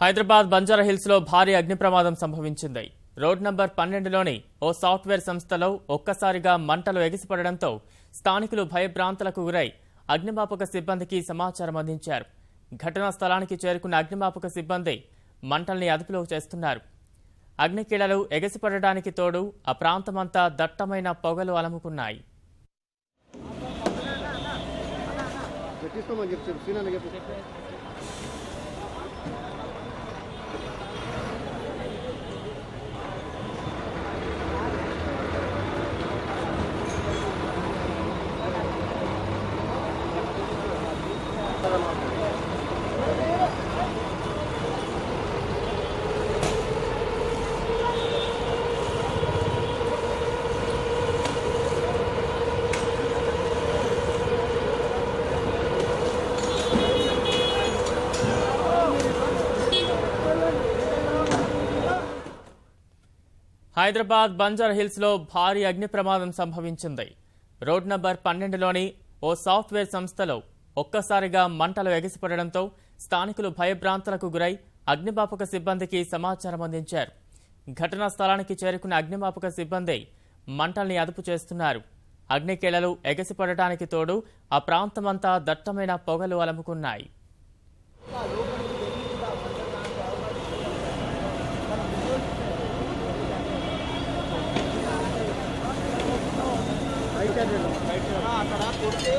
హైదరాబాద్ బంజారాహిల్స్ లో భారీ అగ్ని ప్రమాదం సంభవించింది. రోడ్ నంబర్ 12లోని ఓ సాఫ్ట్వేర్ సంస్థలో ఒక్కసారిగా మంటలు ఎగిసిపడడంతో స్థానికులు భయభ్రాంతులకు గురై అగ్నిమాపక సిబ్బందికి సమాచారం అందించారు. ఘటనా స్థలానికి చేరుకున్న అగ్నిమాపక సిబ్బంది మంటల్ని అదుపులో చేస్తున్నారు. అగ్నికీలలు ఎగసిపడడానికి తోడు ఆ ప్రాంతమంతా దట్టమైన పొగలు అలముకున్నాయి. హైదరాబాద్ బంజారాహిల్స్ లో భారీ అగ్ని ప్రమాదం సంభవించింది. రోడ్ నంబర్ 12లోని ఓ సాఫ్ట్వేర్ సంస్థలో ఒక్కసారిగా మంటలు ఎగిసిపడడంతో స్థానికులు భయభ్రాంతులకు గురై అగ్నిమాపక సిబ్బందికి సమాచారం అందించారు. ఘటనా స్థలానికి చేరుకున్న అగ్నిమాపక సిబ్బంది మంటల్ని అదుపు చేస్తున్నారు. అగ్నికీలలు ఎగసిపడటానికి తోడు ఆ ప్రాంతమంతా దట్టమైన పొగలు అలముకున్నాయి. అక్కడ కొడితే